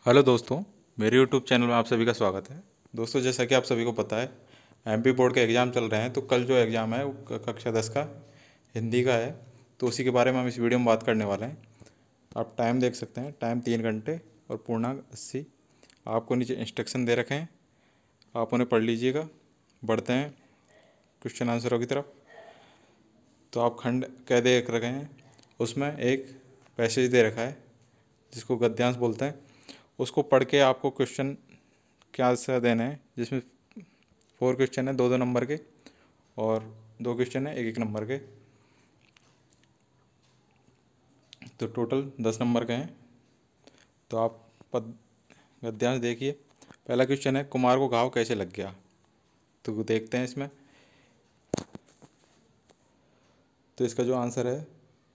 Hello दोस्तों, मेरे YouTube channel में आप सभी का स्वागत है। दोस्तों, जैसा कि आप सभी को पता है, एमपी बोर्ड के एग्ज़ाम चल रहे हैं। तो कल जो एग्ज़ाम है वो कक्षा 10 का हिंदी का है। तो उसी के बारे में हम इस वीडियो में बात करने वाले हैं। आप टाइम देख सकते हैं, टाइम 3 घंटे और पूर्णांक 80। आपको नीचे इंस्ट्रक्शन दे रखे हैं, आप उन्हें पढ़ लीजिएगा। बढ़ते हैं क्वेश्चन आंसरों की तरफ। तो आप खंड कह देख रखे हैं, उसमें एक पैसेज दे रखा है जिसको गद्यांश बोलते हैं। उसको पढ़ के आपको क्वेश्चन क्या आंसर देने हैं, जिसमें 4 क्वेश्चन है 2-2 नंबर के और 2 क्वेश्चन है 1-1 नंबर के। तो टोटल 10 नंबर के हैं। तो आप पद गद्यांश देखिए। पहला क्वेश्चन है, कुमार को घाव कैसे लग गया। तो देखते हैं इसमें। तो इसका जो आंसर है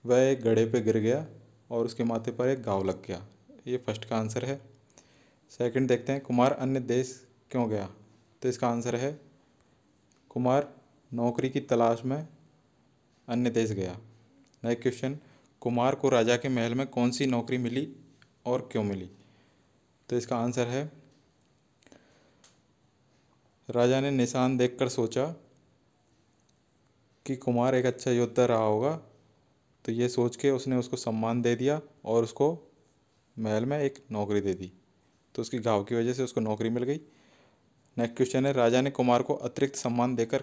वह एक घड़े पे गिर गया और उसके माथे पर एक घाव लग गया। ये फर्स्ट का आंसर है। सेकंड देखते हैं, कुमार अन्य देश क्यों गया। तो इसका आंसर है, कुमार नौकरी की तलाश में अन्य देश गया। नेक्स्ट क्वेश्चन, कुमार को राजा के महल में कौन सी नौकरी मिली और क्यों मिली। तो इसका आंसर है, राजा ने निशान देखकर सोचा कि कुमार एक अच्छा योद्धा रहा होगा, तो ये सोच के उसने उसको सम्मान दे दिया और उसको महल में एक नौकरी दे दी। तो उसकी घाव की वजह से उसको नौकरी मिल गई। नेक्स्ट क्वेश्चन है, राजा ने कुमार को अतिरिक्त सम्मान देकर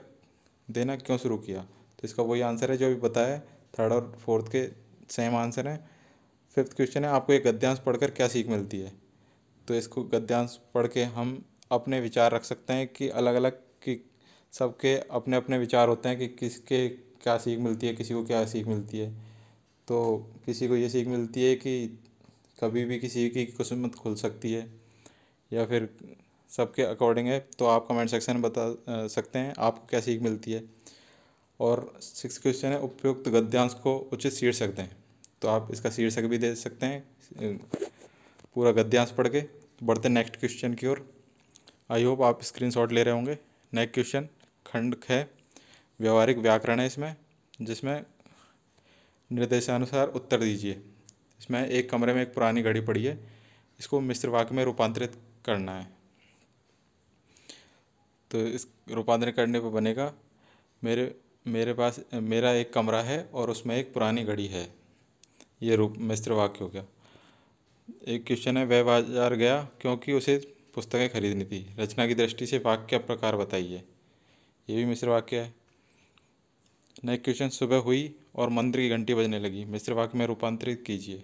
देना क्यों शुरू किया। तो इसका वही आंसर है जो अभी बताया। थर्ड और फोर्थ के सेम आंसर हैं। फिफ्थ क्वेश्चन है, आपको एक गद्यांश पढ़कर क्या सीख मिलती है। तो इसको गद्यांश पढ़ के हम अपने विचार रख सकते हैं कि अलग अलग कि सबके अपने अपने विचार होते हैं कि किसके क्या सीख मिलती है, किसी को क्या सीख मिलती है। तो किसी को ये सीख मिलती है कि कभी भी किसी की किस्मत खुल सकती है, या फिर सबके अकॉर्डिंग है। तो आप कमेंट सेक्शन में बता सकते हैं आपको क्या सीख मिलती है। और सिक्स क्वेश्चन है, उपयुक्त गद्यांश को उचित शीर्षक दें। तो आप इसका शीर्षक भी दे सकते हैं पूरा गद्यांश पढ़ के। बढ़ते नेक्स्ट क्वेश्चन की ओर। आई होप आप स्क्रीनशॉट ले रहे होंगे। नेक्स्ट क्वेश्चन खंड है व्यवहारिक व्याकरण है इसमें, जिसमें निर्देशानुसार उत्तर दीजिए। इसमें एक कमरे में एक पुरानी घड़ी पड़ी है, इसको मिश्र वाक्य में रूपांतरित करना है। तो इस रूपांतरण करने पर बनेगा, मेरे मेरे पास मेरा एक कमरा है और उसमें एक पुरानी घड़ी है। ये रूप मिश्र वाक्य हो गया। एक क्वेश्चन है, वह बाजार गया क्योंकि उसे पुस्तकें खरीदनी थी। रचना की दृष्टि से वाक्य प्रकार बताइए। ये भी मिश्र वाक्य है। नेक्स्ट क्वेश्चन, सुबह हुई और मंदिर की घंटी बजने लगी। मिश्र वाक्य में रूपांतरित कीजिए।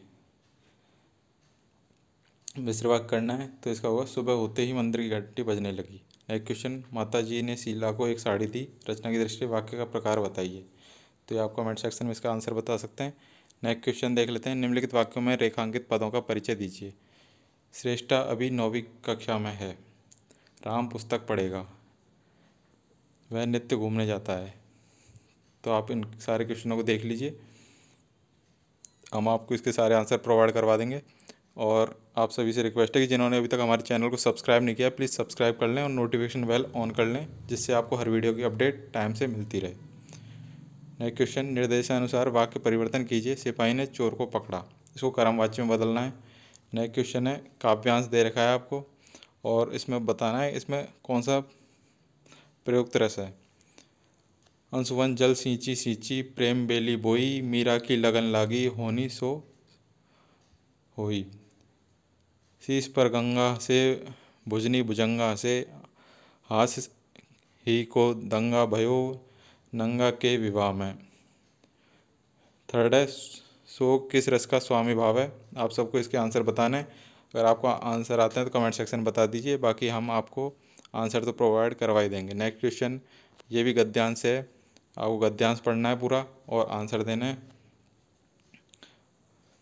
मिश्र वाक्य करना है तो इसका होगा, सुबह होते ही मंदिर की घंटी बजने लगी। नेक्स्ट क्वेश्चन, माता जी ने शीला को एक साड़ी दी। रचना की दृष्टि से वाक्य का प्रकार बताइए। तो ये आप कमेंट सेक्शन में इसका आंसर बता सकते हैं। नेक्स्ट क्वेश्चन देख लेते हैं, निम्नलिखित वाक्यों में रेखांकित पदों का परिचय दीजिए। श्रेष्ठा अभी 9वीं कक्षा में है। राम पुस्तक पढ़ेगा। वह नित्य घूमने जाता है। तो आप इन सारे क्वेश्चनों को देख लीजिए, हम आपको इसके सारे आंसर प्रोवाइड करवा देंगे। और आप सभी से रिक्वेस्ट है कि जिन्होंने अभी तक हमारे चैनल को सब्सक्राइब नहीं किया, प्लीज़ सब्सक्राइब कर लें और नोटिफिकेशन बेल ऑन कर लें, जिससे आपको हर वीडियो की अपडेट टाइम से मिलती रहे। नेक्स्ट क्वेश्चन, निर्देशानुसार वाक्य परिवर्तन कीजिए। सिपाही ने चोर को पकड़ा। इसको कर्मवाच्य में बदलना है। नेक्स्ट क्वेश्चन है, काव्यांश दे रखा है आपको और इसमें बताना है इसमें कौन सा प्रयुक्त रस है। अंशुवन जल सींची सींची, प्रेम बेली बोई, मीरा की लगन लागी, होनी सो होई। शीश पर गंगा से, भुजनी भुजंगा से, हास ही को दंगा भयो, नंगा के विवाह में। थर्ड है, शोक किस रस का स्वामी भाव है। आप सबको इसके आंसर बताने हैं। अगर आपको आंसर आते हैं तो कमेंट सेक्शन बता दीजिए, बाकी हम आपको आंसर तो प्रोवाइड करवा ही देंगे। नेक्स्ट क्वेश्चन, ये भी गद्यांश है, आपको गद्यांश पढ़ना है पूरा और आंसर देना है।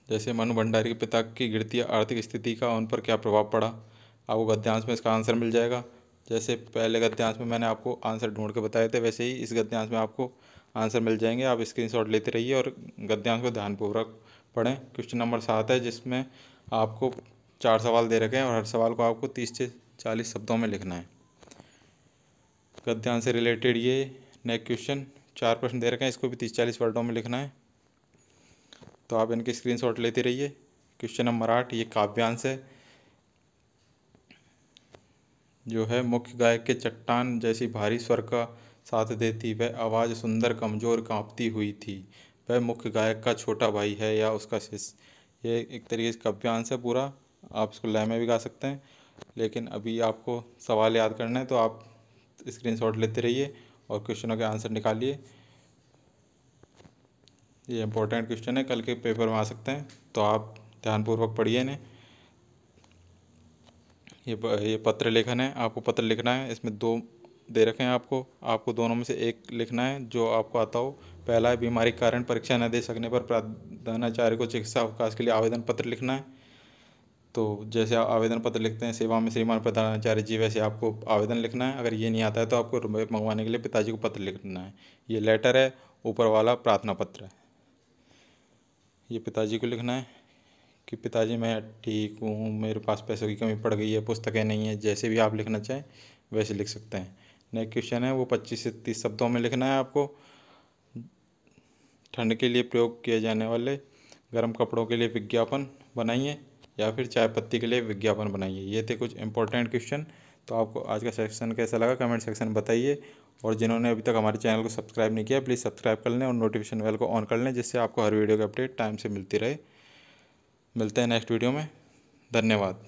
जैसे मनु भंडारी के पिता की गिरती आर्थिक स्थिति का उन पर क्या प्रभाव पड़ा, आपको गद्यांश में इसका आंसर मिल जाएगा। जैसे पहले गद्यांश में मैंने आपको आंसर ढूंढ के बताए थे, वैसे ही इस गद्यांश में आपको आंसर मिल जाएंगे। आप स्क्रीनशॉट लेते रहिए और गद्यांश को ध्यानपूर्वक पढ़ें। क्वेश्चन नंबर 7 है, जिसमें आपको 4 सवाल दे रखे हैं और हर सवाल को आपको 30 से 40 शब्दों में लिखना है। गद्यांश से रिलेटेड ये नेक्स्ट क्वेश्चन 4 प्रश्न दे रखे हैं, इसको भी 30-40 वर्डों में लिखना है। तो आप इनके स्क्रीनशॉट लेते रहिए। क्वेश्चन नंबर 8, ये काव्यांश है। जो है मुख्य गायक के चट्टान जैसी भारी स्वर का साथ देती, वह आवाज़ सुंदर कमज़ोर कांपती हुई थी। वह मुख्य गायक का छोटा भाई है या उसका शिष्य। ये एक तरीके से काव्यांश है पूरा, आप इसको लय में भी गा सकते हैं। लेकिन अभी आपको सवाल याद करना है तो आप स्क्रीनशॉट लेते रहिए और क्वेश्चनों के आंसर निकालिए। ये इंपॉर्टेंट क्वेश्चन है, कल के पेपर में आ सकते हैं, तो आप ध्यानपूर्वक पढ़िए इन्हें। ये पत्र लेखन है, आपको पत्र लिखना है। इसमें 2 दे रखे हैं आपको दोनों में से एक लिखना है जो आपको आता हो। पहला है बीमारी के कारण परीक्षा न दे सकने पर प्रधानाचार्य को चिकित्सा अवकाश के लिए आवेदन पत्र लिखना है। तो जैसे आप आवेदन पत्र लिखते हैं सेवा में श्रीमान प्रधानाचार्य जी, वैसे आपको आवेदन लिखना है। अगर ये नहीं आता है तो आपको रुपये मंगवाने के लिए पिताजी को पत्र लिखना है। ये लेटर है, ऊपर वाला प्रार्थना पत्र है। ये पिताजी को लिखना है कि पिताजी मैं ठीक हूँ, मेरे पास पैसों की कमी पड़ गई है, पुस्तकें नहीं है। जैसे भी आप लिखना चाहें वैसे लिख सकते हैं। नेक्स्ट क्वेश्चन है वो 25 से 30 शब्दों में लिखना है आपको। ठंड के लिए प्रयोग किए जाने वाले गर्म कपड़ों के लिए विज्ञापन बनाइए या फिर चाय पत्ती के लिए विज्ञापन बनाइए। ये थे कुछ इंपॉर्टेंट क्वेश्चन। तो आपको आज का सेक्शन कैसा लगा कमेंट सेक्शन में बताइए। और जिन्होंने अभी तक हमारे चैनल को सब्सक्राइब नहीं किया प्लीज़ सब्सक्राइब कर लें और नोटिफिकेशन बेल को ऑन कर लें, जिससे आपको हर वीडियो की अपडेट टाइम से मिलती रहे। मिलते हैं नेक्स्ट वीडियो में। धन्यवाद।